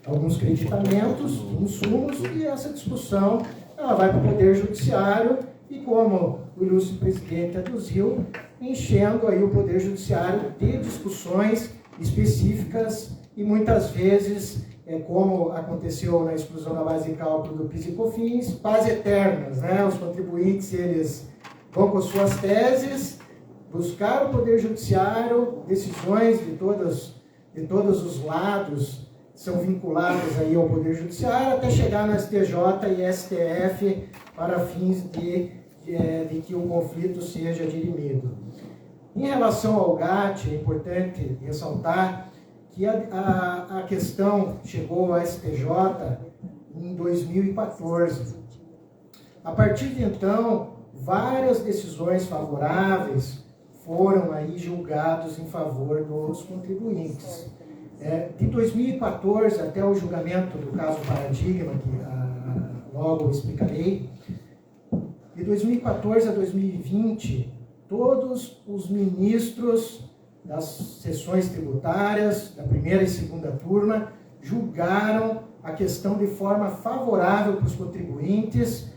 alguns creditamentos, insumos, e essa discussão ela vai para o Poder Judiciário e, como o ilustre presidente aduziu, enchendo aí o Poder Judiciário de discussões específicas e muitas vezes, como aconteceu na exclusão da base de cálculo do PIS e COFINS, paz eternas, né? Os contribuintes, eles vão com suas teses, buscar o Poder Judiciário, decisões de todos os lados são vinculados aí ao Poder Judiciário, até chegar no STJ e STF para fins de que o conflito seja dirimido. Em relação ao GAT, é importante ressaltar que a questão chegou ao STJ em 2014. A partir de então, várias decisões favoráveis foram aí julgados em favor dos contribuintes. De 2014 até o julgamento do caso Paradigma, que logo explicarei, de 2014 a 2020, todos os ministros das sessões tributárias, da primeira e segunda turma, julgaram a questão de forma favorável para os contribuintes,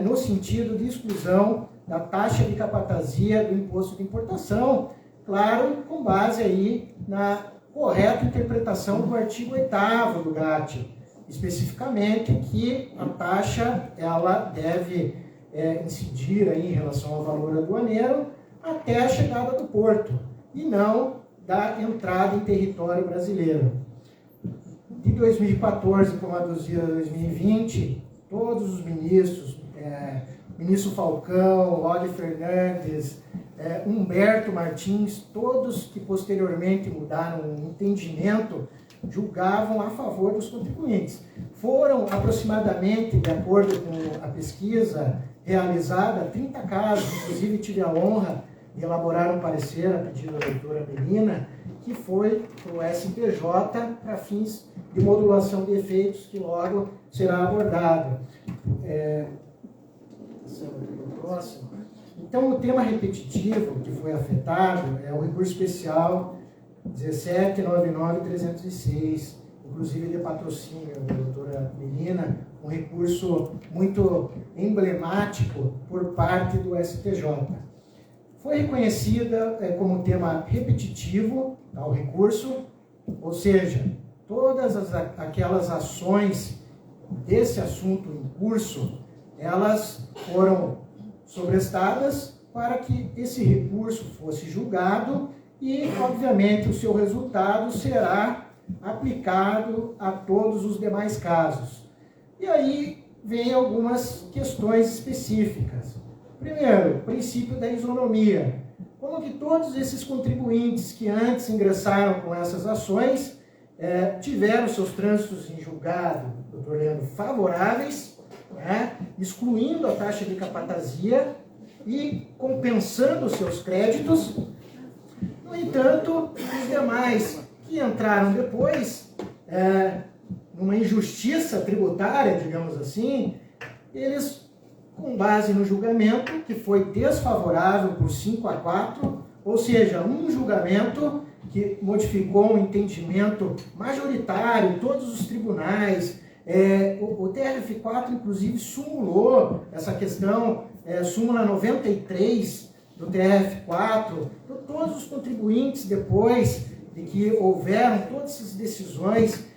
no sentido de exclusão da taxa de capatazia do imposto de importação, claro, com base aí na correta interpretação do artigo 8º do GAT, especificamente que a taxa ela deve incidir aí em relação ao valor aduaneiro até a chegada do porto, e não da entrada em território brasileiro. De 2014, como aduzido a 2020, todos os ministros, ministro Falcão, Oli Fernandes, Humberto Martins, todos que posteriormente mudaram o entendimento, julgavam a favor dos contribuintes. Foram aproximadamente, de acordo com a pesquisa realizada, 30 casos, inclusive tive a honra de elaborar um parecer a pedido da doutora Melina, que foi para o STJ para fins de modulação de efeitos, que logo será abordado. Próximo. Então, o tema repetitivo que foi afetado é o recurso especial 17.99.306, inclusive de patrocínio da doutora Melina, um recurso muito emblemático por parte do STJ. Foi reconhecida como tema repetitivo o recurso, ou seja, todas aquelas ações desse assunto em curso, elas foram sobrestadas para que esse recurso fosse julgado e, obviamente, o seu resultado será aplicado a todos os demais casos. E aí vem algumas questões específicas. Primeiro, o princípio da isonomia. Como que todos esses contribuintes que antes ingressaram com essas ações tiveram seus trânsitos em julgado, doutor Leandro, favoráveis, excluindo a taxa de capatazia e compensando os seus créditos. No entanto, os demais que entraram depois, numa injustiça tributária, digamos assim, eles, com base no julgamento, que foi desfavorável por 5-4, ou seja, um julgamento que modificou um entendimento majoritário em todos os tribunais. O TRF4, inclusive, sumulou essa questão, súmula 93 do TRF4. Então, todos os contribuintes, depois de que houveram todas essas decisões,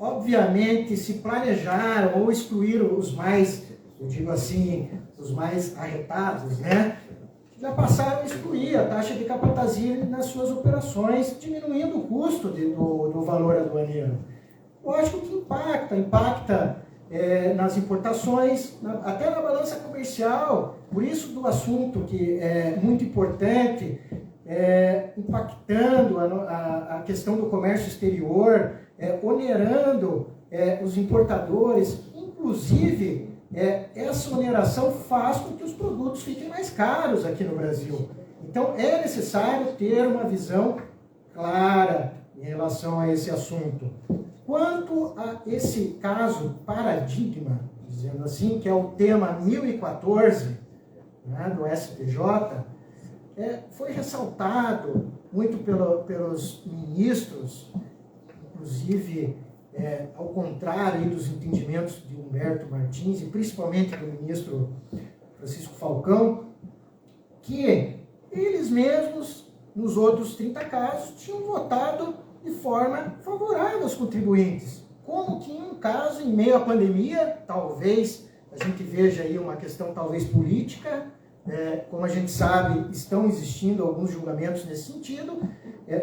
obviamente se planejaram ou excluíram os mais, eu digo assim, os mais arretados, né? Já passaram a excluir a taxa de capatazia nas suas operações, diminuindo o custo do valor aduaneiro. Lógico que impacta nas importações, até na balança comercial. Por isso do assunto que é muito importante, impactando a questão do comércio exterior, onerando os importadores. Inclusive, essa oneração faz com que os produtos fiquem mais caros aqui no Brasil. Então, é necessário ter uma visão clara em relação a esse assunto. Quanto a esse caso Paradigma, dizendo assim, que é o tema 1014, do STJ, foi ressaltado muito pelos ministros inclusive, ao contrário dos entendimentos de Humberto Martins, e principalmente do ministro Francisco Falcão, que eles mesmos, nos outros 30 casos, tinham votado de forma favorável aos contribuintes. Como que em um caso, em meio à pandemia, talvez a gente veja aí uma questão talvez política, como a gente sabe, estão existindo alguns julgamentos nesse sentido,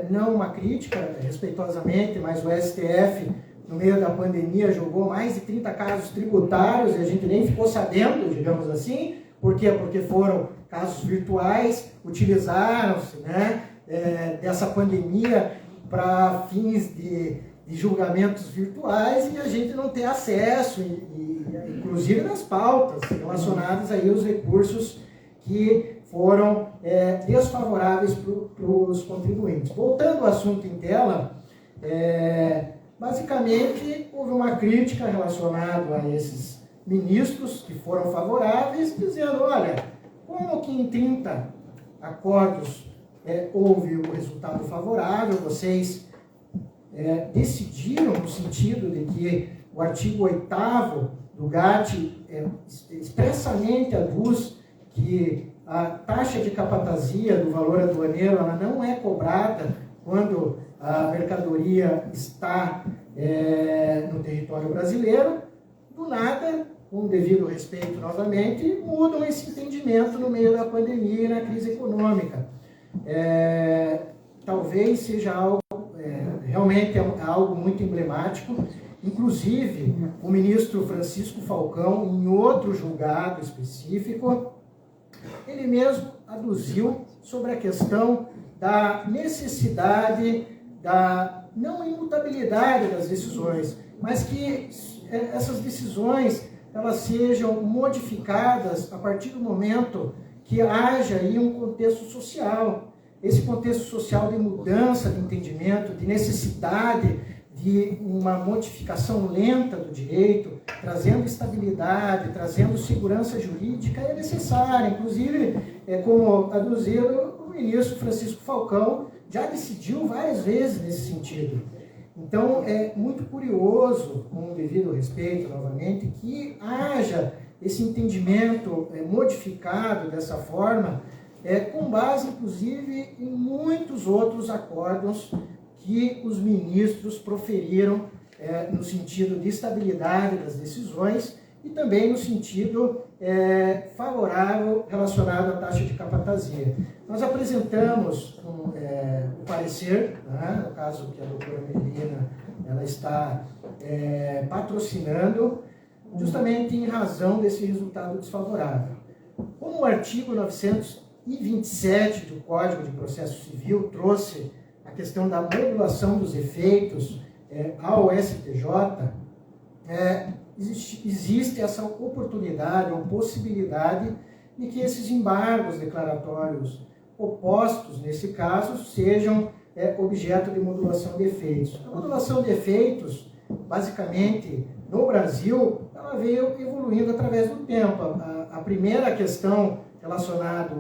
não uma crítica, respeitosamente, mas o STF, no meio da pandemia, julgou mais de 30 casos tributários e a gente nem ficou sabendo, digamos assim. Por quê? Porque foram casos virtuais, utilizaram-se, né, dessa pandemia para fins de julgamentos virtuais e a gente não ter acesso, inclusive nas pautas relacionadas aí aos recursos que foram desfavoráveis para os contribuintes. Voltando ao assunto em tela, basicamente houve uma crítica relacionada a esses ministros que foram favoráveis, dizendo, olha, como que em 30 acordos houve o resultado favorável, vocês decidiram no sentido de que o artigo 8º do GAT expressamente aduz que a taxa de capatazia do valor aduaneiro ela não é cobrada quando a mercadoria está no território brasileiro. Do nada, com o devido respeito novamente, mudam esse entendimento no meio da pandemia e na crise econômica. Talvez seja algo, realmente algo muito emblemático. Inclusive, o ministro Francisco Falcão, em outro julgado específico, ele mesmo aduziu sobre a questão da necessidade da não imutabilidade das decisões, mas que essas decisões elas sejam modificadas a partir do momento que haja aí um contexto social. Esse contexto social de mudança de entendimento, de necessidade de uma modificação lenta do direito, trazendo estabilidade, trazendo segurança jurídica, é necessária. Inclusive, como aduziu o ministro Francisco Falcão, já decidiu várias vezes nesse sentido. Então, é muito curioso, com o devido respeito, novamente, que haja esse entendimento modificado dessa forma, com base, inclusive, em muitos outros acordos que os ministros proferiram no sentido de estabilidade das decisões e também no sentido favorável relacionado à taxa de capatazia. Nós apresentamos o parecer, né, no caso que a doutora Melina ela está patrocinando, justamente em razão desse resultado desfavorável. Como o artigo 927 do Código de Processo Civil trouxe a questão da modulação dos efeitos ao STJ, existe essa oportunidade ou possibilidade de que esses embargos declaratórios opostos, nesse caso, sejam objeto de modulação de efeitos. A modulação de efeitos, basicamente, no Brasil, ela veio evoluindo através do tempo. A primeira questão relacionada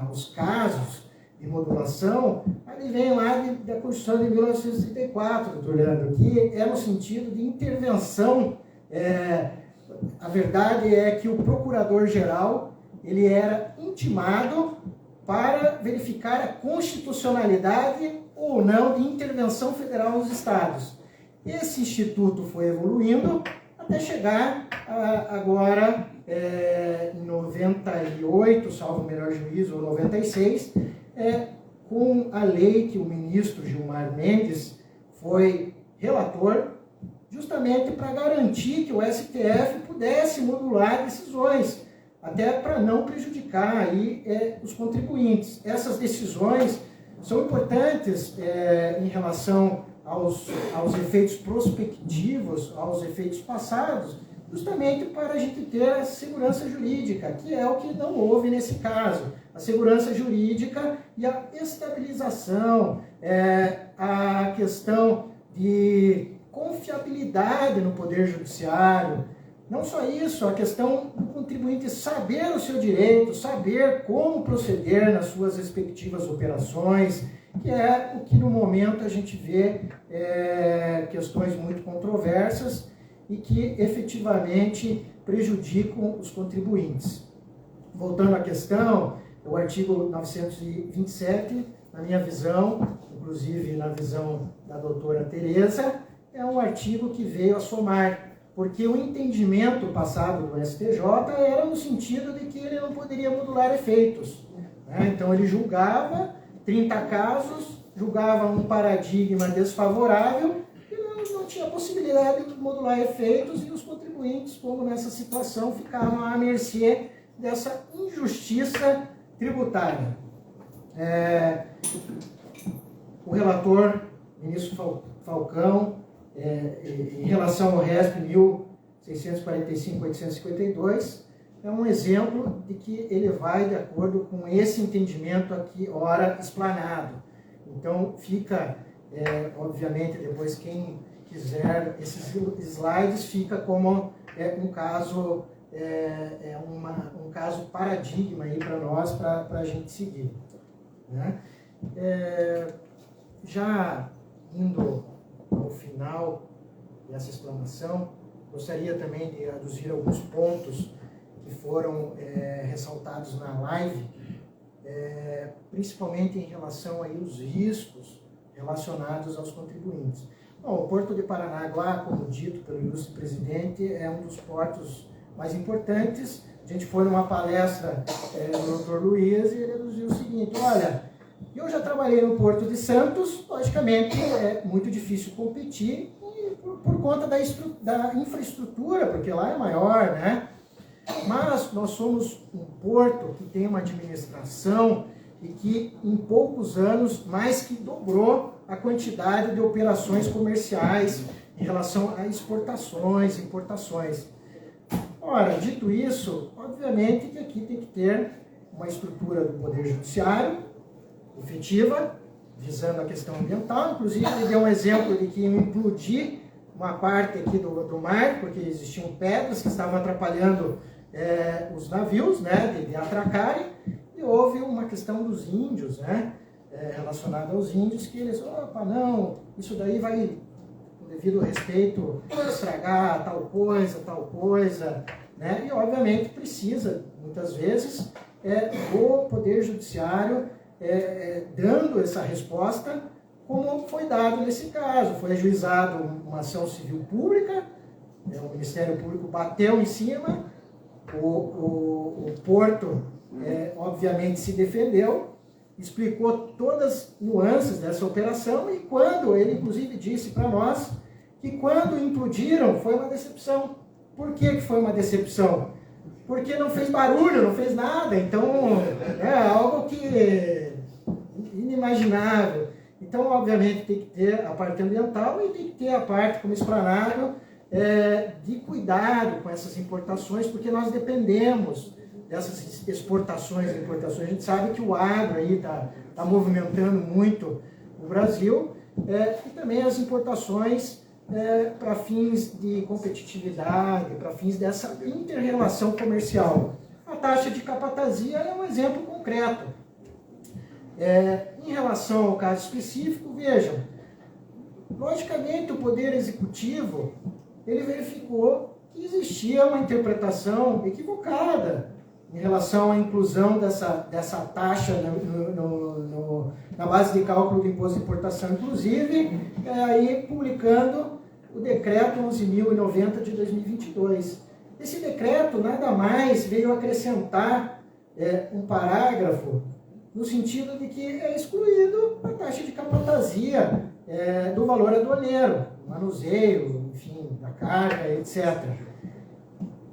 aos casos de modulação, ele vem lá da Constituição de 1934, doutor Leandro, que é no sentido de intervenção. A verdade é que o procurador-geral ele era intimado para verificar a constitucionalidade ou não de intervenção federal nos estados. Esse instituto foi evoluindo até chegar agora em 98, salvo o melhor juízo, ou 96, com a lei que o ministro Gilmar Mendes foi relator, justamente para garantir que o STF pudesse modular decisões, até para não prejudicar aí, os contribuintes. Essas decisões são importantes em relação aos efeitos prospectivos, aos efeitos passados, justamente para a gente ter a segurança jurídica, que é o que não houve nesse caso. A segurança jurídica e a estabilização, a questão de confiabilidade no Poder Judiciário. Não só isso, a questão do contribuinte saber o seu direito, saber como proceder nas suas respectivas operações, que é o que no momento a gente vê questões muito controversas e que efetivamente prejudicam os contribuintes. Voltando à questão, o artigo 927, na minha visão, inclusive na visão da doutora Tereza, é um artigo que veio a somar, porque o entendimento passado do STJ era no sentido de que ele não poderia modular efeitos, né? Então ele julgava 30 casos, julgava um paradigma desfavorável e não tinha possibilidade de modular efeitos, e os contribuintes, como nessa situação, ficavam à mercê dessa injustiça tributária. O relator, ministro Falcão, em relação ao RESP 1645-852, é um exemplo de que ele vai de acordo com esse entendimento aqui, ora explanado. Então, fica, obviamente, depois quem quiser esses slides, fica como um caso, um caso paradigma aí para nós, para a gente seguir, né? Já indo ao final dessa explanação, gostaria também de aduzir alguns pontos que foram ressaltados na live, principalmente em relação aí aos riscos relacionados aos contribuintes. Bom, o Porto de Paranaguá, como dito pelo ilustre presidente, é um dos portos mais importantes. A gente foi numa palestra do Dr. Luiz e ele aduziu o seguinte: olha, eu já trabalhei no Porto de Santos, logicamente é muito difícil competir por conta da infraestrutura, porque lá é maior, né? Mas nós somos um porto que tem uma administração e que em poucos anos mais que dobrou a quantidade de operações comerciais em relação a exportações, importações. Ora, dito isso, obviamente que aqui tem que ter uma estrutura do Poder Judiciário efetiva, visando a questão ambiental. Inclusive, ele deu um exemplo de que iam implodir uma parte aqui do mar, porque existiam pedras que estavam atrapalhando os navios, né, de atracarem, e houve uma questão dos índios, né, relacionada aos índios, que eles, opa, não, isso daí vai, com devido respeito, estragar tal coisa, né, e obviamente precisa, muitas vezes, do Poder Judiciário dando essa resposta, como foi dado nesse caso. Foi ajuizado uma ação civil pública, o Ministério Público bateu em cima, o Porto, obviamente, se defendeu, explicou todas as nuances dessa operação, e quando ele, inclusive, disse para nós que quando implodiram foi uma decepção. Por que foi uma decepção? Porque não fez barulho, não fez nada, então é algo que inimaginável. Então, obviamente, tem que ter a parte ambiental e tem que ter a parte, como explanado, de cuidado com essas importações, porque nós dependemos dessas exportações e importações. A gente sabe que o agro aí está movimentando muito o Brasil, e também as importações para fins de competitividade, para fins dessa inter-relação comercial. A taxa de capatazia é um exemplo concreto. Em relação ao caso específico, vejam, logicamente o Poder Executivo ele verificou que existia uma interpretação equivocada em relação à inclusão dessa taxa na base de cálculo do imposto de importação, inclusive aí publicando o decreto 11.090 de 2022. Esse decreto nada mais veio acrescentar um parágrafo no sentido de que é excluído a taxa de capatazia do valor aduaneiro, manuseio, enfim, da carga, etc.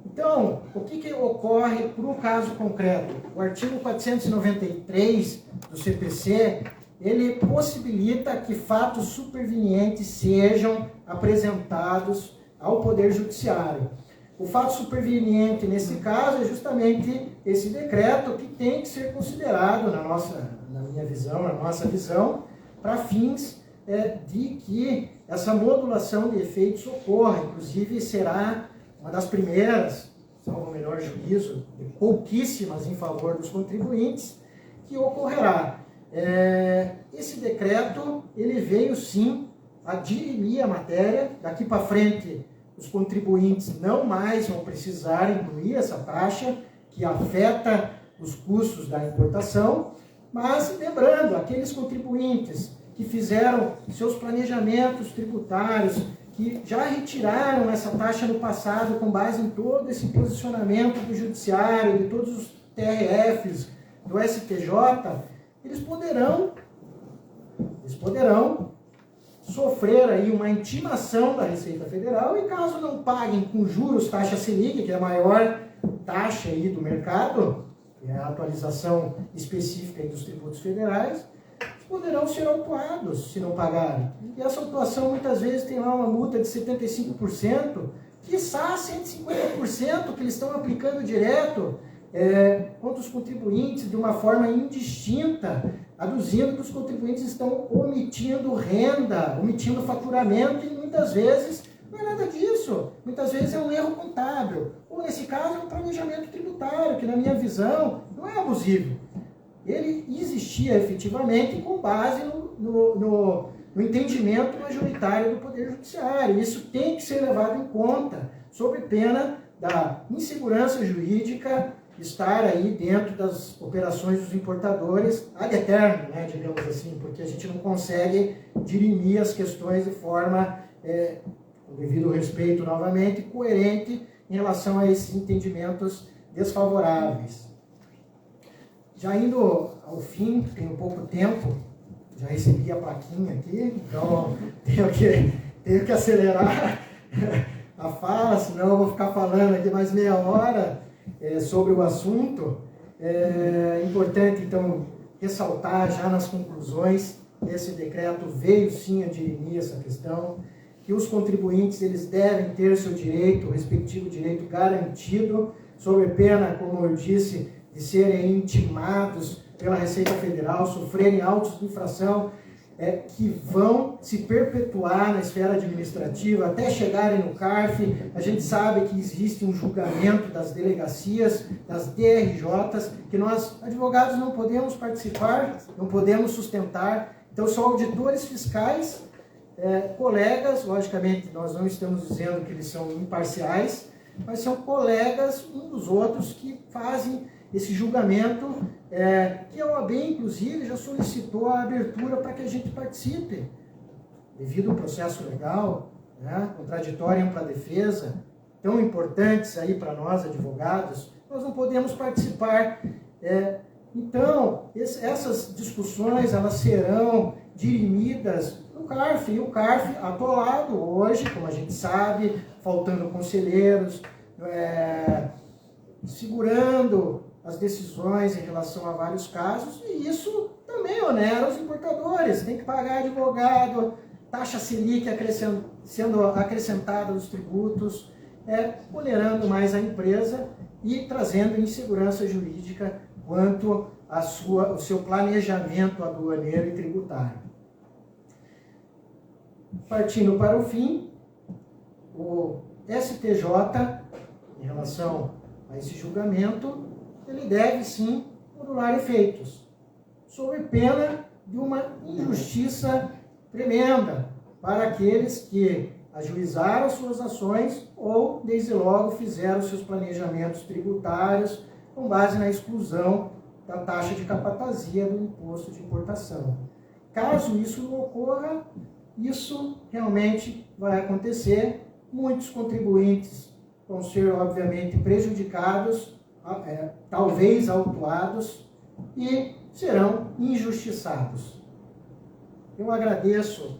Então, o que ocorre para o caso concreto? O artigo 493 do CPC, ele possibilita que fatos supervenientes sejam apresentados ao Poder Judiciário. O fato superveniente, nesse caso, é justamente esse decreto que tem que ser considerado, na minha visão, na nossa visão, para fins de que essa modulação de efeitos ocorra. Inclusive, será uma das primeiras, salvo o melhor juízo, de pouquíssimas em favor dos contribuintes, que ocorrerá. Esse decreto, ele veio sim a dirimir a matéria. Daqui para frente, os contribuintes não mais vão precisar incluir essa taxa que afeta os custos da importação, mas lembrando, aqueles contribuintes que fizeram seus planejamentos tributários, que já retiraram essa taxa no passado com base em todo esse posicionamento do Judiciário, de todos os TRFs, do STJ, eles poderão sofrer aí uma intimação da Receita Federal e caso não paguem com juros taxa Selic, que é a maior taxa aí do mercado, que é a atualização específica aí dos tributos federais, poderão ser autuados se não pagarem. E essa autuação muitas vezes tem lá uma multa de 75%, quiçá 150% que eles estão aplicando direto contra os contribuintes de uma forma indistinta, aduzindo que os contribuintes estão omitindo renda, omitindo faturamento, e muitas vezes não é nada disso. Muitas vezes é um erro contábil, ou nesse caso é um planejamento tributário, que na minha visão não é abusivo. Ele existia efetivamente com base no entendimento majoritário do Poder Judiciário. Isso tem que ser levado em conta, sob pena da insegurança jurídica estar aí dentro das operações dos importadores ad eterno, né, digamos assim, porque a gente não consegue dirimir as questões de forma, com devido respeito novamente, coerente em relação a esses entendimentos desfavoráveis. Já indo ao fim, tenho pouco tempo, já recebi a plaquinha aqui, então tenho que acelerar a fala, senão eu vou ficar falando aqui mais meia hora sobre o assunto. É importante, então, ressaltar já nas conclusões, esse decreto veio sim a dirimir essa questão, que os contribuintes eles devem ter seu direito, o respectivo direito garantido, sob pena, como eu disse, de serem intimados pela Receita Federal, sofrerem autos de infração que vão se perpetuar na esfera administrativa até chegarem no CARF. A gente sabe que existe um julgamento das delegacias, das DRJs, que nós, advogados, não podemos participar, não podemos sustentar. Então, são auditores fiscais, colegas, logicamente, nós não estamos dizendo que eles são imparciais, mas são colegas uns dos outros que fazem esse julgamento, que a OAB, inclusive, já solicitou a abertura para que a gente participe, devido ao processo legal, né, contraditório e ampla defesa, tão importantes aí para nós, advogados, nós não podemos participar. Então, essas discussões, elas serão dirimidas no CARF, e o CARF atolado hoje, como a gente sabe, faltando conselheiros, segurando as decisões em relação a vários casos, e isso também onera os importadores, tem que pagar advogado, taxa Selic sendo acrescentada nos tributos, onerando mais a empresa e trazendo insegurança jurídica quanto ao seu planejamento aduaneiro e tributário. Partindo para o fim, o STJ, em relação a esse julgamento, ele deve sim modular efeitos, sob pena de uma injustiça tremenda para aqueles que ajuizaram suas ações ou, desde logo, fizeram seus planejamentos tributários com base na exclusão da taxa de capatazia do imposto de importação. Caso isso não ocorra, isso realmente vai acontecer. Muitos contribuintes vão ser, obviamente, prejudicados, talvez autuados, e serão injustiçados. Eu agradeço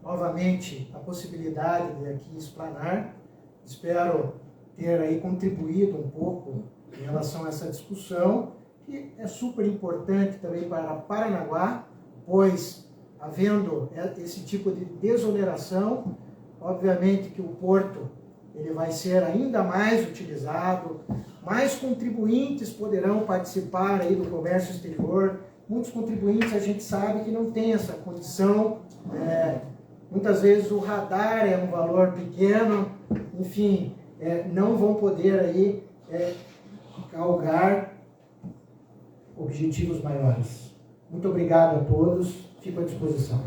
novamente a possibilidade de aqui explanar. Espero ter aí contribuído um pouco em relação a essa discussão, que é super importante também para Paranaguá, pois, havendo esse tipo de desoneração, obviamente que o porto ele vai ser ainda mais utilizado, mais contribuintes poderão participar aí do comércio exterior. Muitos contribuintes a gente sabe que não tem essa condição, muitas vezes o radar é um valor pequeno, enfim, não vão poder aí galgar objetivos maiores. Muito obrigado a todos, fico à disposição.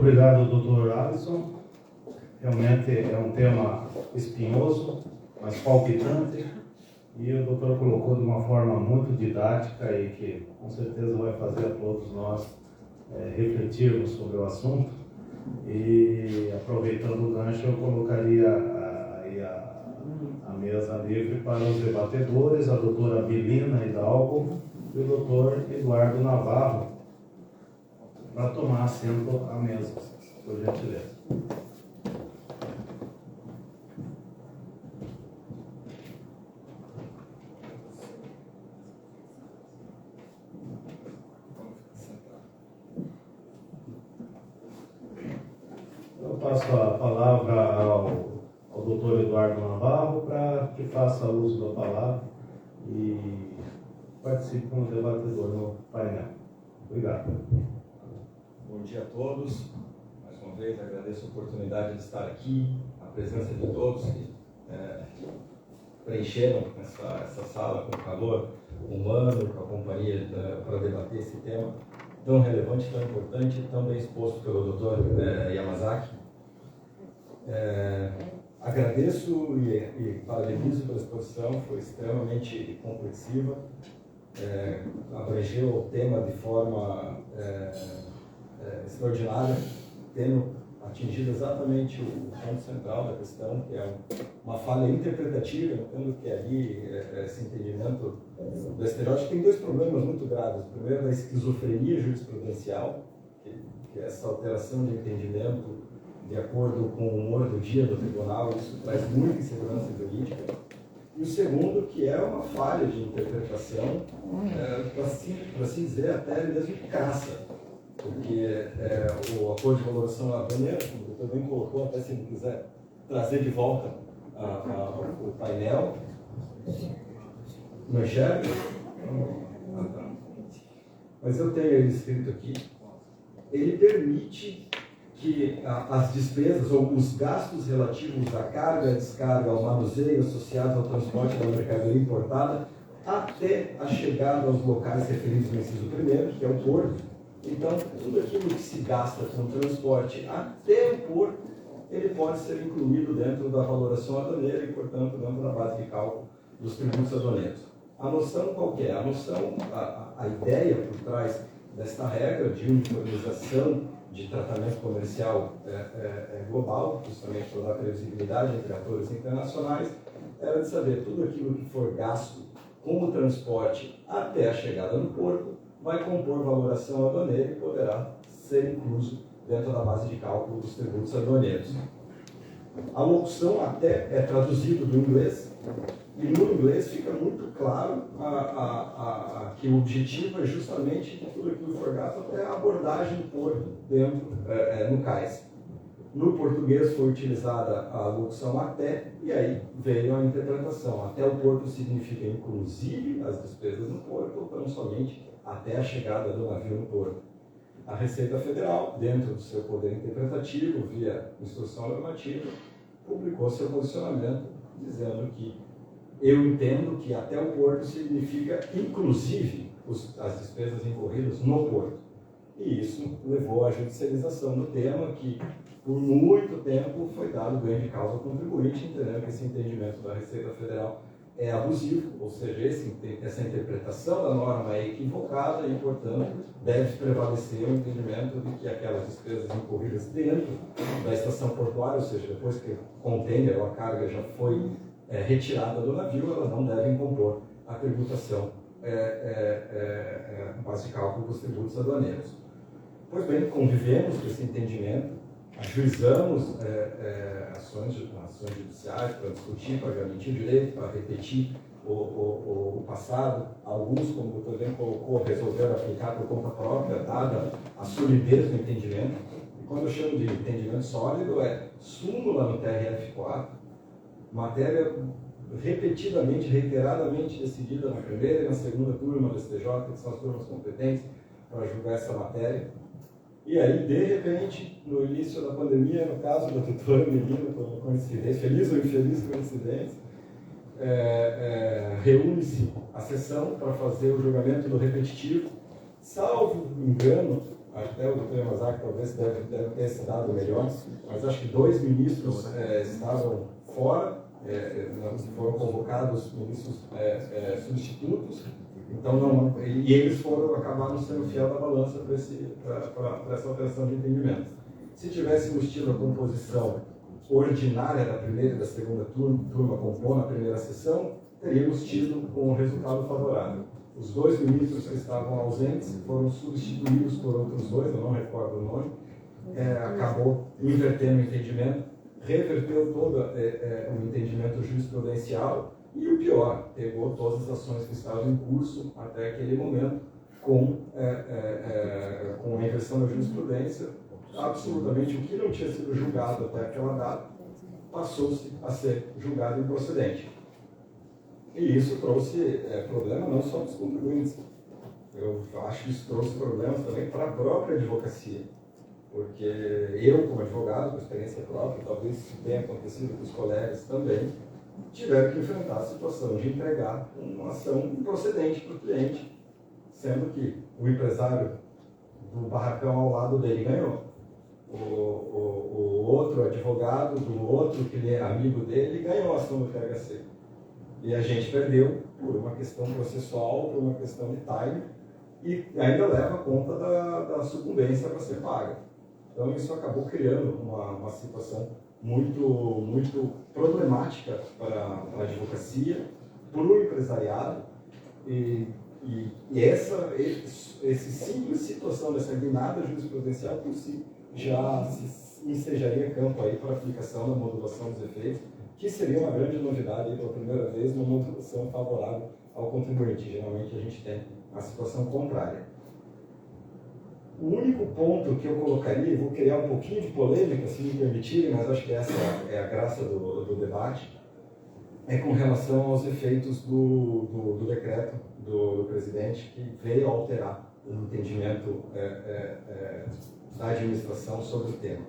obrigado, doutor Alisson. Realmente é um tema espinhoso, mas palpitante, e o doutor colocou de uma forma muito didática e que com certeza vai fazer a todos nós refletirmos sobre o assunto. E aproveitando o gancho, eu colocaria a mesa livre para os debatedores, a doutora Belina Hidalgo e o doutor Eduardo Navarro, para tomar assento à mesa, por gentileza. Eu passo a palavra ao doutor Eduardo Navarro para que faça uso da palavra e participe como debatedor no painel. Obrigado. Bom dia a todos. Mais uma vez agradeço a oportunidade de estar aqui, a presença de todos que preencheram essa sala com calor humano, com a companhia para debater esse tema tão relevante, tão importante, tão bem exposto pelo Dr. Yamazaki. Agradeço e parabenizo pela exposição, foi extremamente complexiva, abrangeu o tema de forma extraordinária, tendo atingido exatamente o ponto central da questão, que é uma falha interpretativa, entendo que ali esse entendimento do STJ tem dois problemas muito graves. O primeiro é a esquizofrenia jurisprudencial, que é essa alteração de entendimento de acordo com o humor do dia do tribunal, isso traz muita insegurança jurídica. E o segundo, que é uma falha de interpretação, para se dizer até mesmo crassa, porque o acordo de valoração aduaneira, como o doutor bem colocou, até se ele quiser trazer de volta o painel, não enxerga? Mas eu tenho ele escrito aqui. Ele permite que as despesas ou os gastos relativos à carga, à descarga, ao manuseio associados ao transporte da mercadoria importada até a chegada aos locais referidos no inciso 1º, que é o porto. Então, tudo aquilo que se gasta com transporte até o porto, ele pode ser incluído dentro da valoração aduaneira e, portanto, dentro da base de cálculo dos tributos aduaneiros. A noção qual que é? A noção, a ideia por trás desta regra de uniformização de tratamento comercial global, justamente para dar previsibilidade entre atores internacionais, era de saber tudo aquilo que for gasto com o transporte até a chegada no porto vai compor valoração aduaneira e poderá ser incluso dentro da base de cálculo dos tributos aduaneiros. A locução até é traduzido do inglês, e no inglês fica muito claro que o objetivo é justamente que tudo aquilo que for gasto até a abordagem do porto dentro, no cais. No português foi utilizada a locução até, e aí veio a interpretação. Até o porto significa inclusive as despesas no porto, ou tão somente até a chegada do navio no porto. A Receita Federal, dentro do seu poder interpretativo, via instrução normativa, publicou seu posicionamento dizendo que eu entendo que até o porto significa inclusive as despesas incorridas no porto. E isso levou à judicialização do tema, que por muito tempo foi dado ganho de causa ao contribuinte, entendendo que esse entendimento da Receita Federal é abusivo, ou seja, essa interpretação da norma é equivocada e, portanto, deve prevalecer o entendimento de que aquelas despesas incorridas dentro da estação portuária, ou seja, depois que o container ou a carga já foi retirada do navio, elas não devem compor a tributação base de cálculo dos tributos aduaneiros. Pois bem, convivemos com esse entendimento, ajuizamos ações judiciais para discutir, para garantir o direito, para repetir o passado. Alguns, como o doutor bem colocou, resolveram aplicar por conta própria, dada a solidez do entendimento. E quando eu chamo de entendimento sólido, é súmula no TRF4, matéria repetidamente, reiteradamente decidida na primeira e na segunda turma do STJ, que são as turmas competentes para julgar essa matéria. E aí, de repente, no início da pandemia, no caso da doutora Melina, por coincidência, feliz ou infeliz coincidência, reúne-se a sessão para fazer o julgamento do repetitivo. Salvo engano, até o doutor Yamazaki talvez deve ter esse dado melhor, mas acho que 2 ministros estavam fora, foram convocados ministros substitutos, então e eles acabaram sendo fiel da balança para essa alteração de entendimento. Se tivéssemos tido a composição ordinária da primeira e da segunda turma compondo a primeira sessão, teríamos tido um resultado favorável. Os 2 ministros que estavam ausentes foram substituídos por outros 2, eu não recordo o nome, acabou invertendo o entendimento, reverteu todo o entendimento jurisprudencial e o pior, pegou todas as ações que estavam em curso até aquele momento com a inversão da jurisprudência. Absolutamente o que não tinha sido julgado até aquela data passou-se a ser julgado improcedente. E isso trouxe problema não só para os contribuintes. Eu acho que isso trouxe problemas também para a própria advocacia. Porque eu, como advogado, com experiência própria, talvez isso tenha acontecido com os colegas também, tiveram que enfrentar a situação de entregar uma ação improcedente para o cliente, sendo que o empresário do barracão ao lado dele ganhou. O outro advogado do outro amigo dele ganhou a ação do THC. E a gente perdeu por uma questão processual, por uma questão de time, e ainda leva a conta da sucumbência para ser paga. Então isso acabou criando uma situação muito problemática para a advocacia, para o empresariado, e essa simples situação dessa guinada jurisprudencial por si já se ensejaria campo aí para a aplicação da modulação dos efeitos, que seria uma grande novidade aí, pela primeira vez, uma modulação favorável ao contribuinte. Geralmente a gente tem a situação contrária. O único ponto que eu colocaria, vou criar um pouquinho de polêmica, se me permitirem, mas acho que essa é a graça do debate, é com relação aos efeitos do decreto do presidente, que veio alterar o entendimento da administração sobre o tema.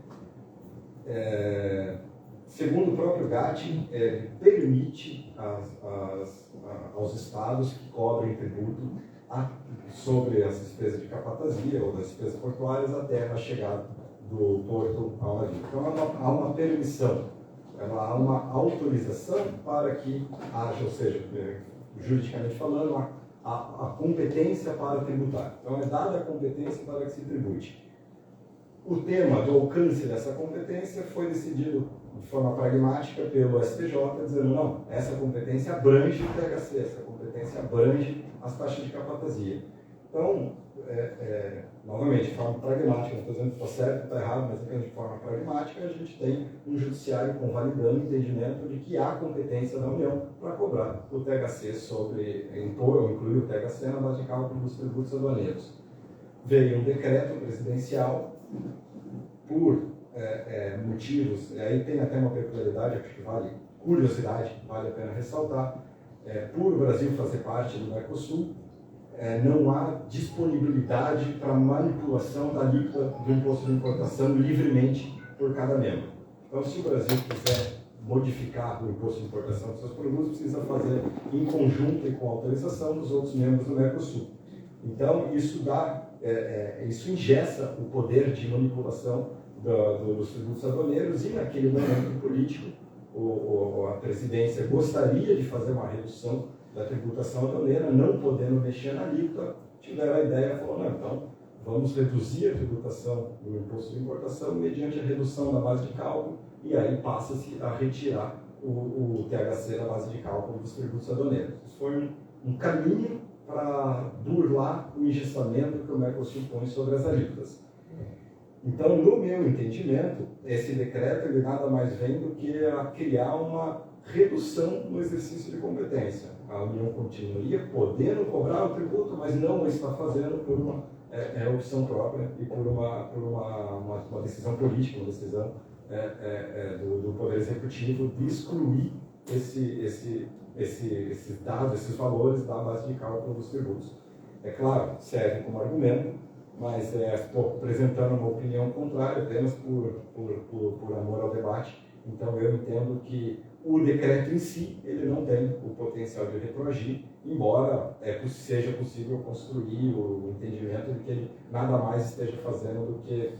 Segundo o próprio GAT, permite aos estados que cobrem tributo sobre as despesas de capatazia ou das despesas portuárias até a chegada do porto ao navio. Então há uma permissão, há uma autorização para que haja, ou seja, juridicamente falando, a competência para tributar. Então é dada a competência para que se tribute. O tema do alcance dessa competência foi decidido de forma pragmática pelo STJ, dizendo não, essa competência abrange o THC, essa competência abrange as taxas de capatazia. Então, novamente, de forma pragmática, não estou dizendo que está certo, está errado, mas apenas de forma pragmática, a gente tem um judiciário convalidando o entendimento de que há competência da União para cobrar o THC impor ou incluir o THC na base de cálculo dos tributos aduaneiros. Veio um decreto presidencial por motivos, aí tem até uma peculiaridade, acho que curiosidade, vale a pena ressaltar, por o Brasil fazer parte do Mercosul, não há disponibilidade para manipulação da alíquota do imposto de importação livremente por cada membro. Então, se o Brasil quiser modificar o imposto de importação dos seus produtos, precisa fazer em conjunto e com autorização dos outros membros do Mercosul. Então, isso engessa o poder de manipulação dos tributos aduaneiros, e naquele momento político a presidência gostaria de fazer uma redução da tributação aduaneira, não podendo mexer na alíquota, tiveram a ideia e falaram, não, então vamos reduzir a tributação do imposto de importação mediante a redução da base de cálculo, e aí passa-se a retirar o THC da base de cálculo dos tributos aduaneiros. Isso foi um caminho para burlar o engessamento que o Mercosul põe sobre as alíquotas. Então, no meu entendimento, esse decreto ele nada mais vem do que a criar uma redução no exercício de competência. A União continuaria podendo cobrar o tributo, mas não o está fazendo por uma opção própria e por uma decisão política, uma decisão do Poder Executivo de excluir esses dados, esses valores da base de cálculo dos tributos. É claro, serve como argumento, mas estou apresentando uma opinião contrária apenas por amor ao debate. Então eu entendo que O decreto em si, ele não tem o potencial de retroagir, embora seja possível construir o entendimento de que ele nada mais esteja fazendo do que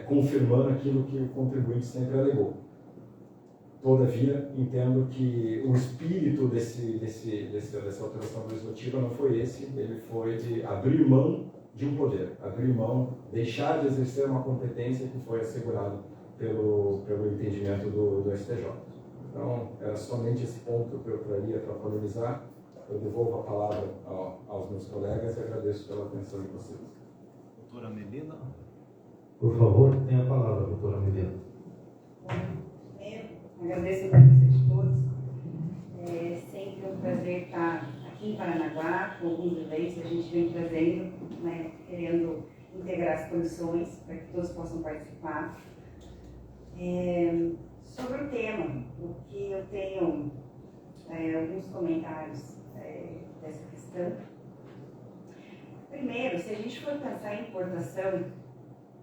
confirmando aquilo que o contribuinte sempre alegou. Todavia, entendo que o espírito dessa alteração legislativa não foi esse, ele foi de abrir mão de um poder, abrir mão, deixar de exercer uma competência que foi assegurada pelo entendimento do STJ. Então, era somente esse ponto que eu traria para polemizar. Eu devolvo a palavra aos meus colegas e agradeço pela atenção de vocês. Doutora Medina. Por favor, tenha a palavra, doutora Medina. Primeiro, agradeço a presença de todos. É sempre um prazer estar aqui em Paranaguá, com alguns eventos que a gente vem trazendo, né, querendo integrar as condições para que todos possam participar. Sobre o tema, o que eu tenho alguns comentários dessa questão. Primeiro, se a gente for pensar em importação,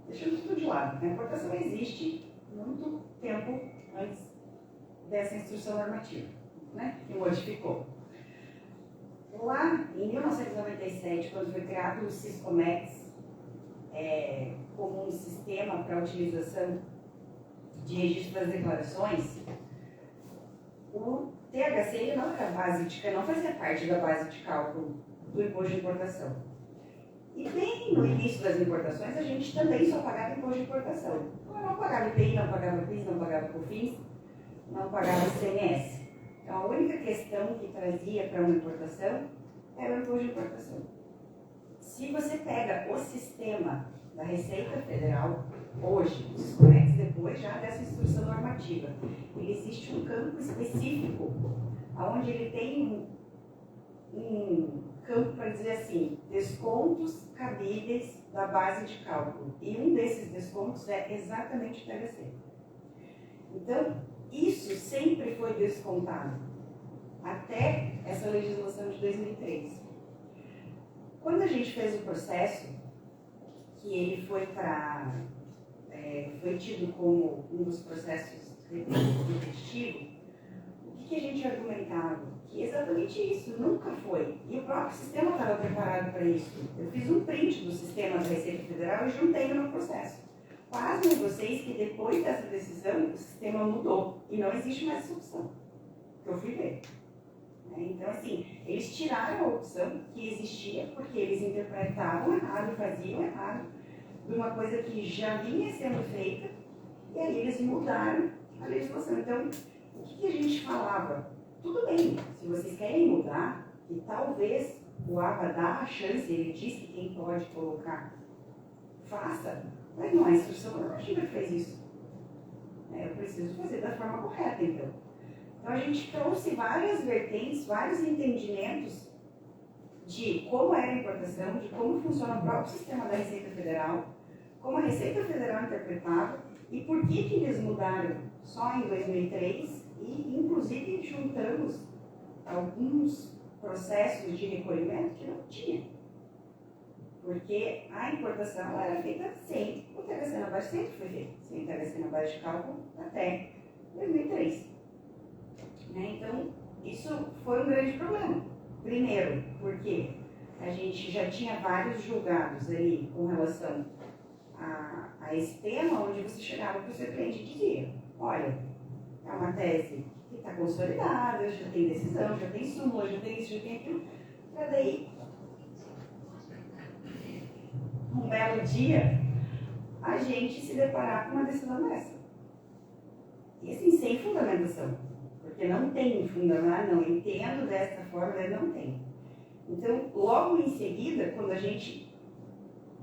deixando tudo de lado, a importação existe muito tempo antes dessa instrução normativa, né, que modificou. Lá, em 1997, quando foi criado o Siscomex, como um sistema para a utilização de registro das declarações, o THC ele não era base não fazia parte da base de cálculo do imposto de importação. E bem no início das importações, a gente também só pagava imposto de importação. Então, eu não pagava IPI, não pagava PIS, não pagava COFINS, não pagava ICMS. Então, a única questão que trazia para uma importação era o imposto de importação. Se você pega o sistema da Receita Federal, hoje, o Siscomex, depois já dessa instrução normativa, ele existe um campo específico, onde ele tem um campo para dizer assim, descontos cabíveis da base de cálculo. E um desses descontos é exatamente o THC. Então, isso sempre foi descontado, até essa legislação de 2003. Quando a gente fez o processo, que ele foi tido como um dos processos repetitivos, o que a gente argumentava? Que exatamente isso nunca foi. E o próprio sistema estava preparado para isso. Eu fiz um print do sistema da Receita Federal e juntei no meu processo. Pasmem vocês que depois dessa decisão, o sistema mudou e não existe mais essa opção, que eu fui ver. Então, assim, eles tiraram a opção que existia porque eles interpretavam errado, faziam errado, de uma coisa que já vinha sendo feita, e aí eles mudaram a legislação. Então, o que a gente falava? Tudo bem, se vocês querem mudar, e talvez o ABA dá a chance, ele diz que quem pode colocar, faça, mas não é a instrução normativa que fez isso. Eu preciso fazer da forma correta, então. Então, a gente trouxe várias vertentes, vários entendimentos de como era a importação, de como funciona o próprio sistema da Receita Federal, como a Receita Federal interpretava e por que eles mudaram só em 2003 e, inclusive, juntamos alguns processos de recolhimento que não tinha. Porque a importação ela era feita sem o THC na base, sempre foi feito, sem o THC na base de cálculo até 2003. Então, isso foi um grande problema. Primeiro, porque a gente já tinha vários julgados ali com relação a esse tema, onde você chegava para o seu cliente e dizia, olha, é uma tese que está consolidada, já tem decisão, já tem súmula, já tem isso, já tem aquilo, para daí, um belo dia, a gente se deparar com uma decisão dessa. E assim, sem fundamentação. Porque não tem fundamento, não entendo dessa forma, não tem. Então, logo em seguida, quando a gente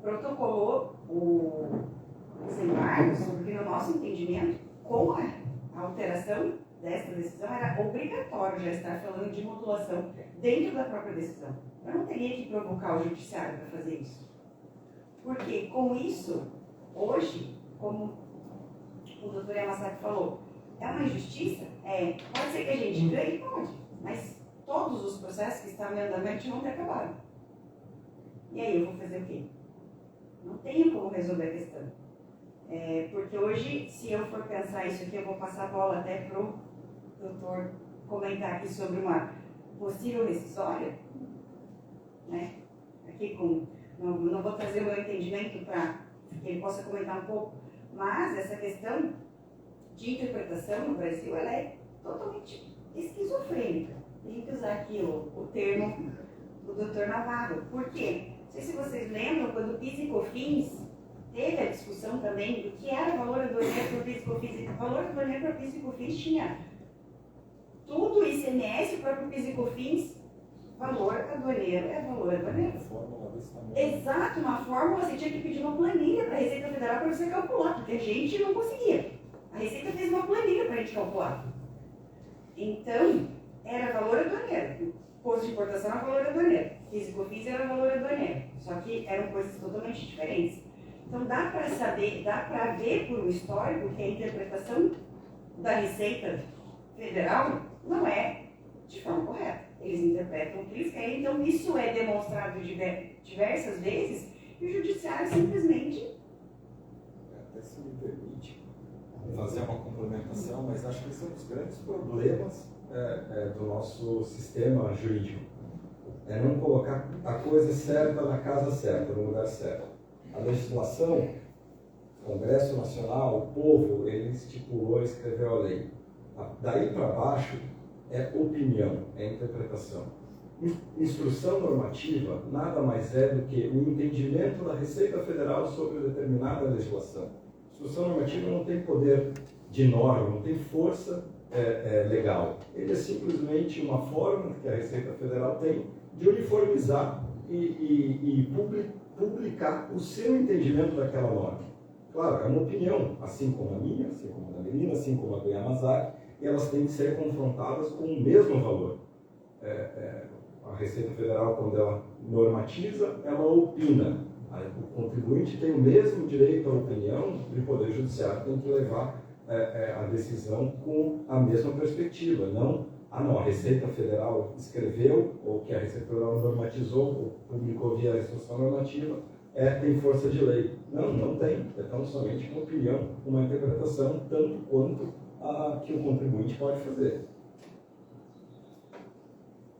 protocolou os embargos, porque no nosso entendimento, com a alteração dessa decisão, era obrigatório já estar falando de modulação dentro da própria decisão. Eu não teria que provocar o judiciário para fazer isso. Porque com isso, hoje, como o doutor Yamasaki falou, é uma injustiça? Pode ser que a gente ganhe? Pode. Mas todos os processos que estavam em andamento vão ter acabado. E aí eu vou fazer o quê? Não tenho como resolver a questão. Porque hoje, se eu for pensar isso aqui, eu vou passar a bola até pro doutor comentar aqui sobre uma possível rescisória, né? Aqui não vou trazer o meu entendimento para que ele possa comentar um pouco, mas essa questão de interpretação no Brasil, ela é totalmente esquizofrênica. Tem que usar aqui o termo do Dr. Navarro. Por quê? Não sei se vocês lembram, quando o PIS e COFINS teve a discussão também do que era o valor aduaneiro para o PIS e COFINS. O valor aduaneiro para o PIS e COFINS tinha tudo, ICMS, o próprio PIS e COFINS, valor aduaneiro é valor aduaneiro. Exato, uma fórmula, você tinha que pedir uma planilha para a Receita Federal para você calcular, porque a gente não conseguia. A Receita fez uma planilha para a gente calcular. Então, era valor aduaneiro. Imposto de importação era valor aduaneiro. PIS e COFINS era valor aduaneiro. Só que eram coisas totalmente diferentes. Então, dá para saber, dá para ver por um histórico que a interpretação da Receita Federal não é de forma correta. Eles interpretam o que eles querem, então isso é demonstrado diversas vezes e o judiciário simplesmente... Até se me permite fazer uma complementação, mas acho que esse é um dos grandes problemas do nosso sistema jurídico. É não colocar a coisa certa na casa certa, no lugar certo. A legislação, o Congresso Nacional, o povo, ele estipulou, escreveu a lei. Daí para baixo é opinião, é interpretação. Instrução normativa nada mais é do que o entendimento da Receita Federal sobre determinada legislação. Instrução normativa não tem poder de norma, não tem força legal. Ele é simplesmente uma forma que a Receita Federal tem de uniformizar e publicar o seu entendimento daquela norma. Claro, é uma opinião, assim como a minha, assim como a da Melina, assim como a do Yamazaki, e elas têm que ser confrontadas com o mesmo valor. A Receita Federal, quando ela normatiza, ela opina. O contribuinte tem o mesmo direito à opinião e o Poder Judiciário tem que levar a decisão com a mesma perspectiva. Não, a Receita Federal escreveu, ou que a Receita Federal normatizou, ou publicou via instrução normativa, tem força de lei. Não tem. É tão somente uma opinião, uma interpretação, tanto quanto a que o contribuinte pode fazer.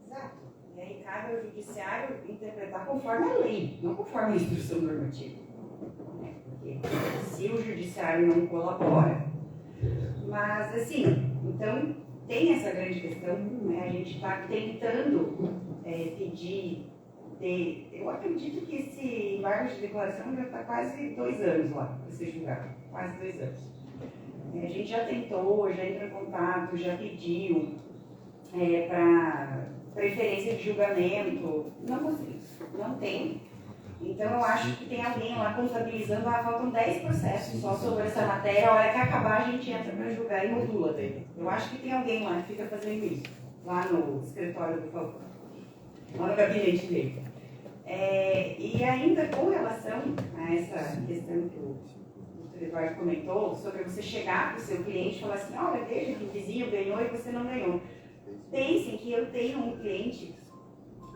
Exato. E aí cabe ao judiciário interpretar conforme a lei, não conforme a instrução normativa. Porque se o judiciário não colabora, mas assim, então tem essa grande questão, né? A gente está tentando pedir, eu acredito que esse embargo de declaração já está quase 2 anos lá para ser julgado, quase 2 anos. A gente já tentou, já entrou em contato, já pediu para preferência de julgamento, não conseguiu, não tem. Então eu acho que tem alguém lá contabilizando, faltam 10 processos só sobre essa matéria, a hora que acabar a gente entra para julgar e modula. Eu acho que tem alguém lá que fica fazendo isso, lá no escritório do Falcão, lá no gabinete dele. E ainda com relação a essa questão que o Eduardo comentou, sobre você chegar para o seu cliente e falar assim, olha, veja que o vizinho ganhou e você não ganhou. Pensem que eu tenho um cliente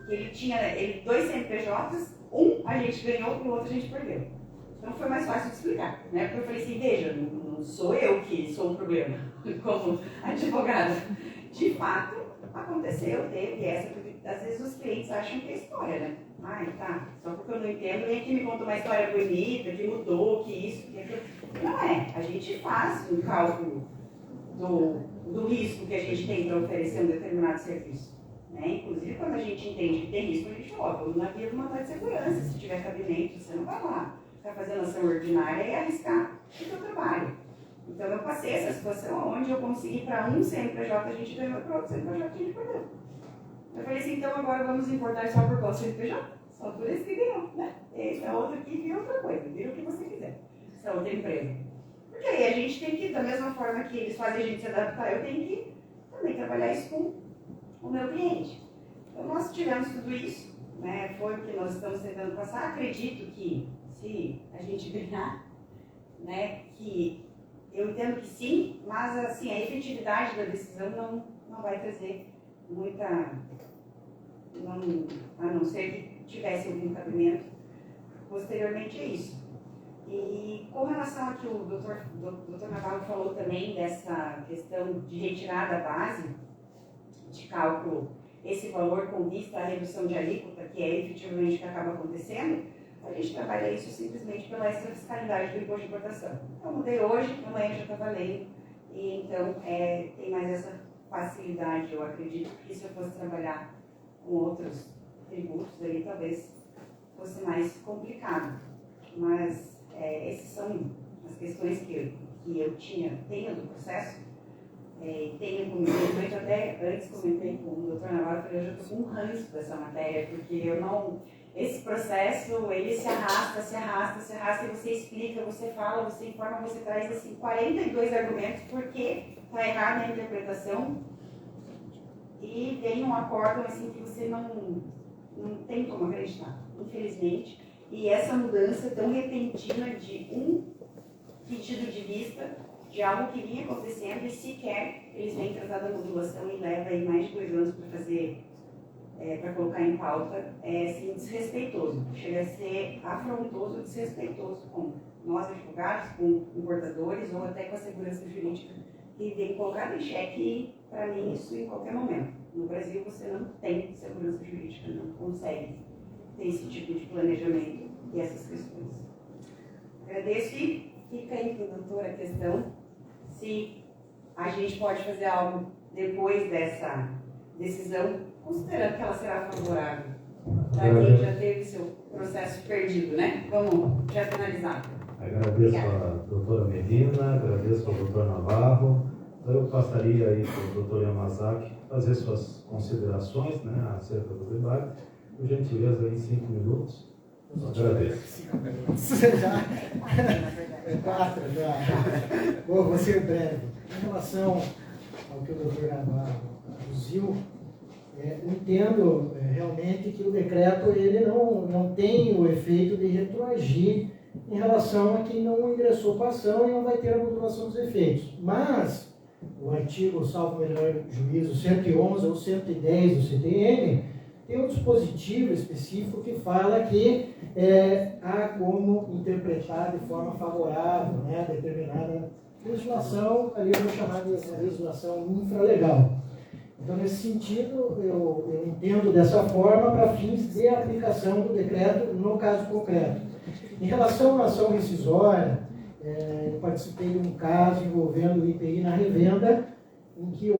que ele tinha 2 CNPJs, um a gente ganhou e o outro a gente perdeu. Então foi mais fácil de explicar, né? Porque eu falei assim, veja, não sou eu que sou um problema como advogada. De fato, aconteceu, teve essa, porque às vezes os clientes acham que é história, né? Tá, só porque eu não entendo, vem aqui me conta uma história bonita, que mudou, que isso, que aquilo. Não é, a gente faz um cálculo do risco que a gente tem para oferecer um determinado serviço. Né? Inclusive, quando a gente entende que tem risco, a gente fala, vamos na via do mandado de segurança, se tiver cabimento, você não vai lá ficar fazendo ação ordinária e arriscar o seu trabalho. Então, eu passei essa situação onde eu consegui para um CNPJ, a gente ganhou, para outro CNPJ, a gente perdeu. Eu falei assim, então agora vamos importar só por qual CNPJ? Só por esse que ganhou, né? Esse é outro aqui, vira outra coisa, vira o que você quiser. Essa outra empresa. Porque aí a gente tem que, da mesma forma que eles fazem a gente se adaptar, eu tenho que também trabalhar isso com o meu cliente. Então nós tivemos tudo isso, né? Foi o que nós estamos tentando passar. Acredito que se a gente ganhar, né, que eu entendo que sim, mas assim, a efetividade da decisão não vai trazer muita, a não ser que tivesse algum cabimento posteriormente a isso. E com relação a que o doutor Navarro falou também dessa questão de retirar da base de cálculo esse valor com vista à redução de alíquota, que é efetivamente o que acaba acontecendo, a gente trabalha isso simplesmente pela extrafiscalidade do imposto de importação. Então, mudei hoje, amanhã já está valendo, e então tem mais essa facilidade. Eu acredito que se eu fosse trabalhar com outros tributos ali, talvez fosse mais complicado. Mas essas são as questões que eu tenho do processo. Tenho comigo, eu até antes comentei com o doutor Navarro, que eu já estou com um ranço dessa matéria, porque eu não... Esse processo, ele se arrasta, e você explica, você fala, você informa, você traz assim, 42 argumentos porque está errada a interpretação, e vem um acórdão assim, que você não tem como acreditar, infelizmente. E essa mudança tão repentina de um pedido de vista de algo que vinha acontecendo, e sequer eles vêm tratar da modulação e leva aí mais de 2 anos para fazer, para colocar em pauta, assim, desrespeitoso. Chega a ser afrontoso, desrespeitoso com nós advogados, com importadores ou até com a segurança jurídica, que vem colocado em xeque, para mim, isso em qualquer momento. No Brasil você não tem segurança jurídica, não consegue ter esse tipo de planejamento e essas questões. Agradeço e fica aí para o doutor a questão se a gente pode fazer algo depois dessa decisão, considerando que ela será favorável para quem já teve seu processo perdido, né? Vamos já finalizar. Agradeço a doutora Medina, agradeço ao doutor Navarro. Eu passaria aí para o doutor Yamazaki fazer suas considerações, né, acerca do debate. Por gentileza, em 5 minutos. Agradeço. 5 minutos. Já. 4 já. Vou ser breve. Em relação ao que o doutor Navarro aduziu, entendo realmente que o decreto ele não tem o efeito de retroagir em relação a quem não ingressou com a ação e não vai ter a modulação dos efeitos. Mas o artigo, salvo melhor juízo, 111 ou 110 do CTN, tem um dispositivo específico que fala que há como interpretar de forma favorável, né, determinada legislação, ali eu vou chamar de legislação infralegal. Então, nesse sentido, eu entendo dessa forma para fins de aplicação do decreto no caso concreto. Em relação à ação rescisória, eu participei de um caso envolvendo o IPI na revenda, em que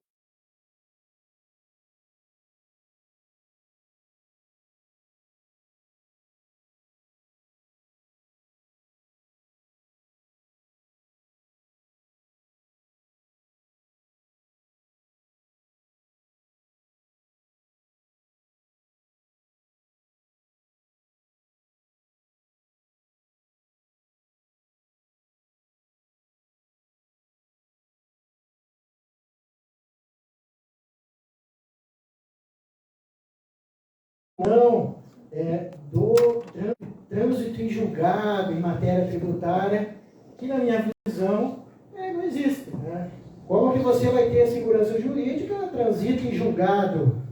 do trânsito em julgado em matéria tributária, que na minha visão não existe. Né? Como que você vai ter a segurança jurídica, transita em julgado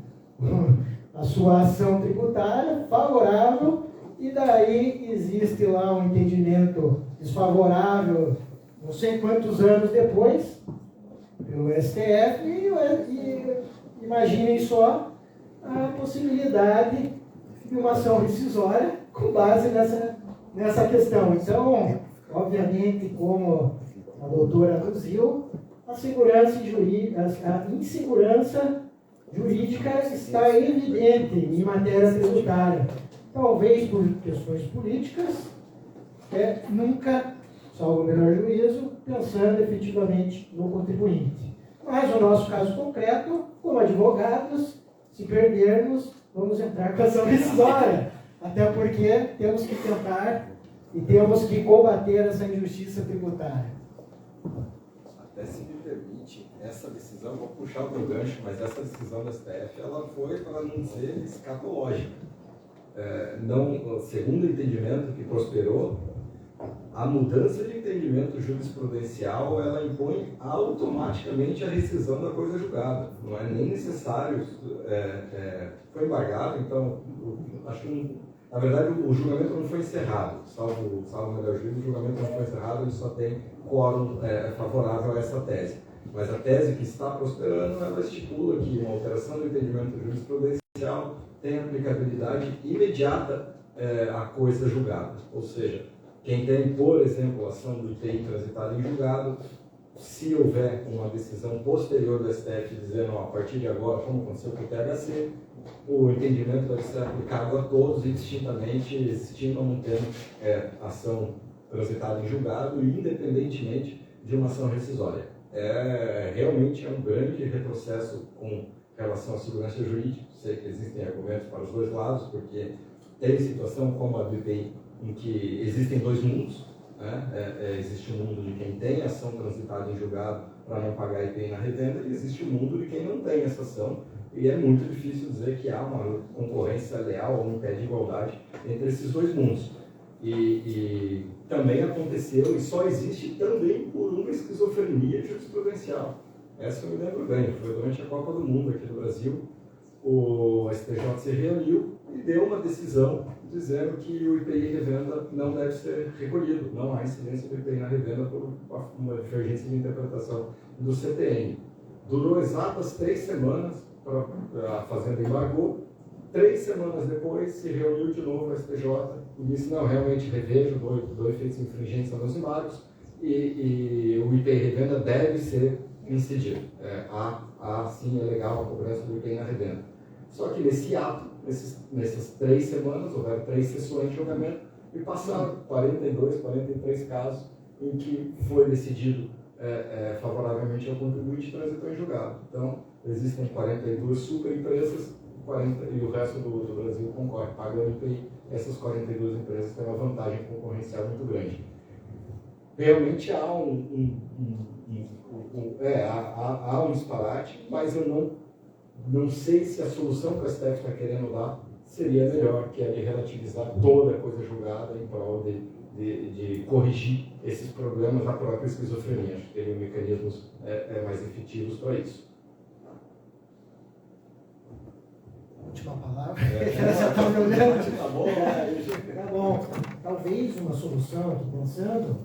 a sua ação tributária favorável, e daí existe lá um entendimento desfavorável não sei quantos anos depois pelo STF, e imaginem só a possibilidade de uma ação rescisória com base nessa questão. Então, obviamente, como a doutora aduziu, a insegurança jurídica está evidente em matéria tributária. Talvez por questões políticas, nunca, salvo o melhor juízo, pensando efetivamente no contribuinte. Mas no nosso caso concreto, como advogados, se perdermos, vamos entrar com ação rescisória. Até porque temos que tentar e temos que combater essa injustiça tributária. Até se me permite, essa decisão, vou puxar o meu gancho, mas essa decisão da STF, ela foi, para não dizer, escatológica. Segundo o entendimento que prosperou, a mudança de entendimento jurisprudencial, ela impõe automaticamente a rescisão da coisa julgada. Não é nem necessário, foi embargado, então acho que Na verdade, o julgamento não foi encerrado, salvo o melhor juízo, o julgamento não foi encerrado, ele só tem quórum favorável a essa tese. Mas a tese que está prosperando, ela estipula que uma alteração do entendimento jurisprudencial tem aplicabilidade imediata à coisa julgada. Ou seja, quem tem, por exemplo, ação do IPI transitada em julgado, se houver uma decisão posterior do STF dizendo, a partir de agora, como aconteceu com o THC, o entendimento deve ser aplicado a todos indistintamente, existindo ou não tendo ação transitada em julgado, independentemente de uma ação rescisória. Realmente é um grande retrocesso com relação à segurança jurídica. Sei que existem argumentos para os dois lados, porque tem situação como a do IPI, em que existem dois mundos, né? Existe o mundo de quem tem ação transitada em julgado para não pagar IPI na revenda, e existe o mundo de quem não tem essa ação, e é muito difícil dizer que há uma concorrência leal ou um pé de igualdade entre esses dois mundos. E também aconteceu, e só existe também por uma esquizofrenia jurisprudencial. Essa eu me lembro bem, foi durante a Copa do Mundo aqui no Brasil, o STJ se reuniu e deu uma decisão dizendo que o IPI revenda não deve ser recolhido, não há incidência do IPI na revenda por uma divergência de interpretação do CTN. Durou exatas 3 semanas, a Fazenda embargou. 3 semanas depois se reuniu de novo o STJ e disse, não, realmente revejo, dou efeitos infringentes aos embargos e o IPI revenda deve ser incidido. Sim, é legal a cobrança do IPI na revenda. Só que nesse ato, nessas 3 semanas, houveram 3 sessões de julgamento e passaram 42, 43 casos em que foi decidido favoravelmente ao contribuinte e transitou em julgado. Então, existem 42 superempresas e o resto do Brasil concorre, paga o IPI. Essas 42 empresas têm uma vantagem concorrencial muito grande. Realmente há há um disparate, mas eu não sei se a solução que a STF está querendo dar seria melhor, que é de relativizar toda a coisa julgada em prol de corrigir esses problemas da própria esquizofrenia. Acho que teriam mecanismos mais efetivos para isso. Última palavra. Já está me olhando. Tá bom, né? Tá bom. Talvez uma solução, aqui pensando,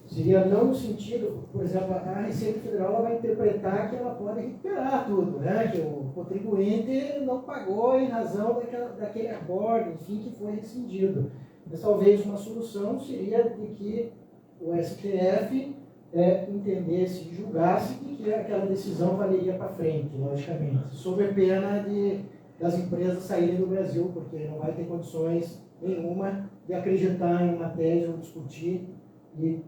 seria não no sentido, por exemplo, a Receita Federal ela vai interpretar que ela pode recuperar tudo, né? Que o contribuinte não pagou em razão daquele acordo, enfim, que foi rescindido. Mas talvez uma solução seria de que o STF entendesse e julgasse que aquela decisão valeria para frente, logicamente, sob a pena das empresas saírem do Brasil, porque não vai ter condições nenhuma de acreditar em uma tese ou discutir e,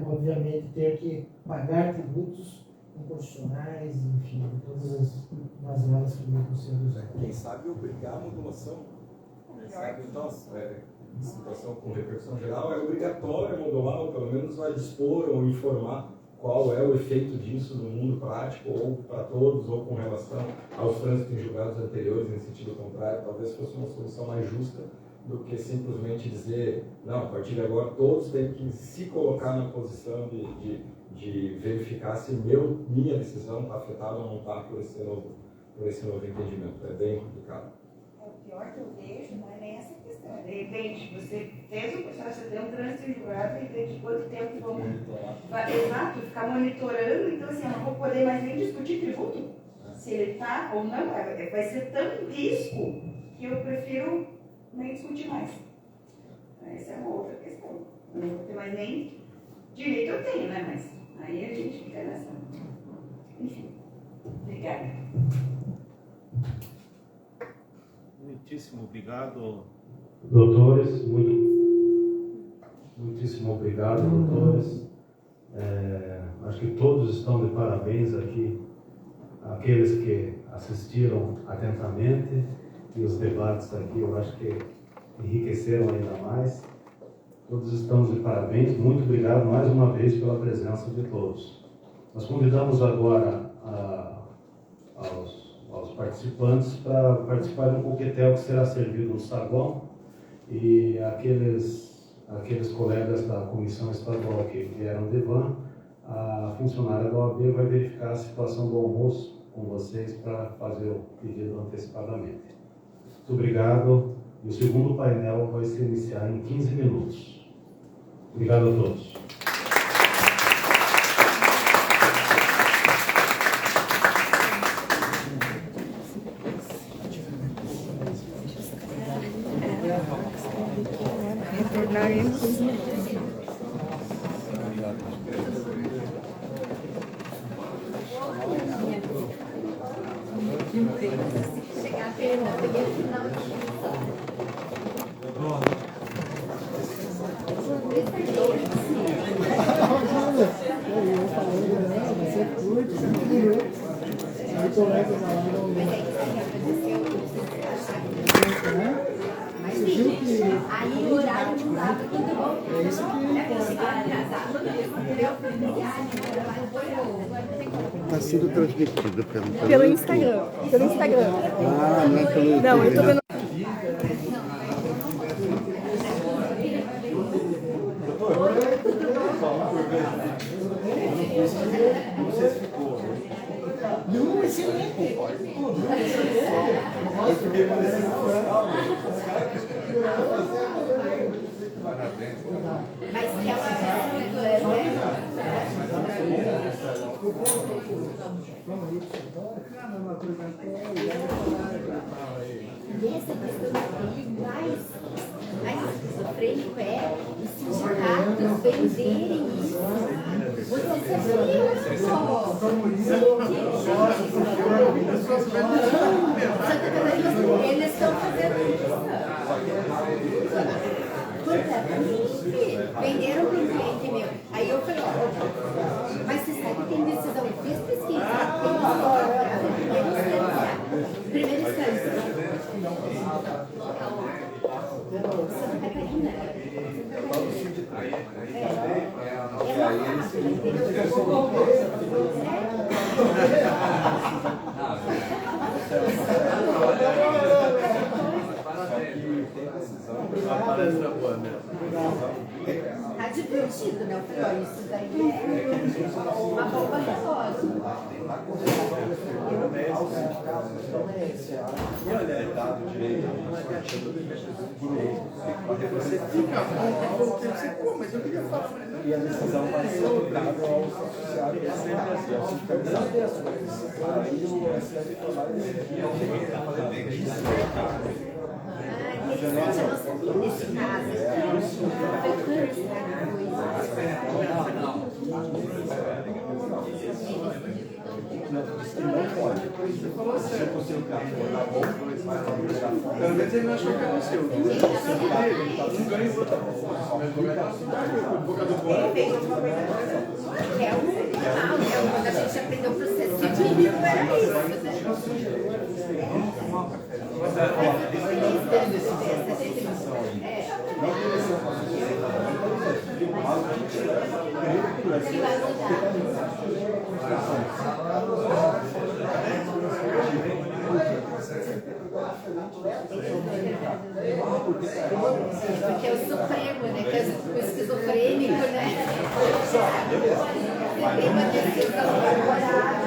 obviamente, ter que pagar tributos inconstitucionais, enfim, todas as mazelas que vão sendo usadas. Quem sabe obrigar a modulação. Quem sabe, então, situação com repercussão geral, é obrigatório modular, ou pelo menos vai dispor ou informar qual é o efeito disso no mundo prático, ou para todos, ou com relação aos trânsitos em julgados anteriores, em sentido contrário. Talvez fosse uma solução mais justa do que simplesmente dizer, não, a partir de agora todos têm que se colocar na posição de verificar se minha decisão está afetada ou não está por esse novo entendimento. É bem complicado. O pior que eu vejo não é nem essa questão. De repente, você fez o processo, você tem um trânsito em julgado, de repente, quanto tempo vamos... Exato, ficar monitorando, então assim, eu não vou poder mais nem discutir tributo, se ele está ou não, vai ser tão risco que eu prefiro nem discutir mais. Essa é uma outra questão. Eu não vou ter mais nem direito, eu tenho, né? Mas aí a gente fica nessa. Enfim. Obrigada. Muitíssimo obrigado. Doutores, muitíssimo obrigado, doutores. Acho que todos estão de parabéns aqui, aqueles que assistiram atentamente, e os debates aqui eu acho que enriqueceram ainda mais. Todos estamos de parabéns. Muito obrigado mais uma vez pela presença de todos. Nós convidamos agora aos participantes para participar de um coquetel que será servido no saguão, e aqueles colegas da comissão estadual que vieram de van, a funcionária da OAB vai verificar a situação do almoço com vocês para fazer o pedido antecipadamente. Muito obrigado E o segundo painel vai se iniciar em 15 minutos. Obrigado a todos. Retornaremos. Chegar perto, peguei o final de aí o horário não dava, tudo bom. É isso que Está sendo transmitido Pelo Instagram. Pelo Instagram. Ah, não é pelo YouTube. Não, eu tô vendo. Não, excelente. Mas que é uma e essa questão daí mais esquizofrênico é os sindicatos venderem isso. Você sabia? Eles estão fazendo isso. Venderam para um cliente meu. Aí eu falei, ó, mas você sabe que tem decisão? Eu fiz pesquisa. Primeira instância. Santa Catarina. É uma fácil, tá divertido, né? Eu falei, ó, isso daí é uma bomba relógio. E a decisão vai ser aplicável ao judiciário, que é sempre assim, ao sindicalizado. Aí o STF foi lá Interessante, eu não sabia desse caso. que não pode. Se o seu carro for bom, pelo menos ele não achou que era o seu. Um ganha e outro. Que é o normal, quando a gente aprendeu o processo civil, era isso, né? Que vai mudar. Porque é o Supremo, né? Que é o esquizofrênico, né? Tem uma decisão favorável.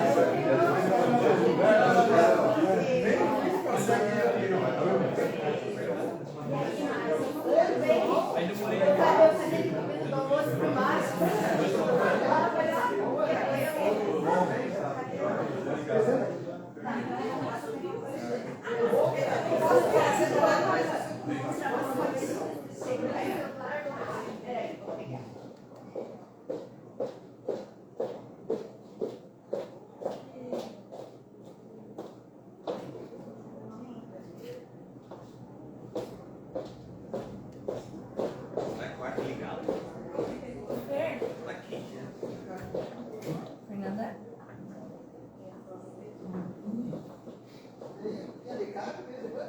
Fernanda?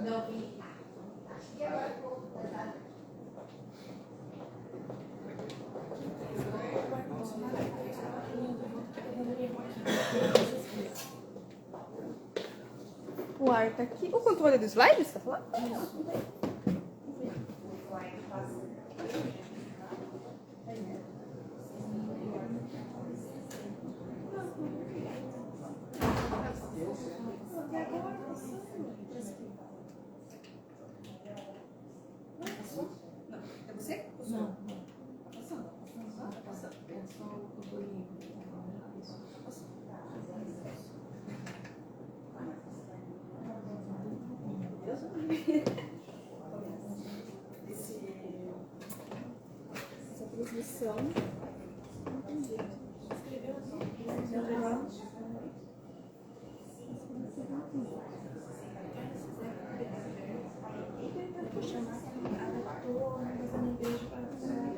Não, vi. Acho que agora O ar tá aqui. O controle dos slides, você tá falando? Essa transmissão. Escreveu assim. Adaptou mas a minha igreja para a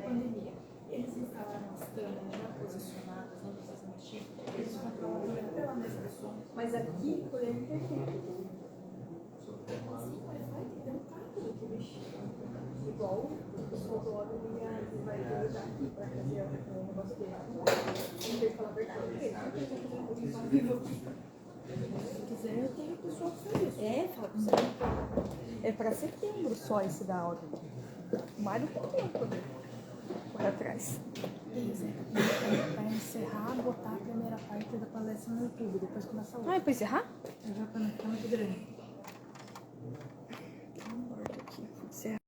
pandemia. Eles instalaram as câmeras já posicionadas, não precisa mexer. Eles controlam pela mesa do som. Mas aqui, por exemplo, assim, mas vai ter um tato do que mexer. Igual o pessoal do órgão vai ajudar aqui para fazer o negócio dele. Não tem que falar a verdade. Se quiser, eu tenho pessoa que faz isso. É, fala pra você. É para setembro só esse da aula. O Mário tem tempo, né? Por atrás. Para encerrar, botar a primeira parte da palestra no YouTube, depois começa a outra. Ah, é para encerrar? Já para não ficar muito grande.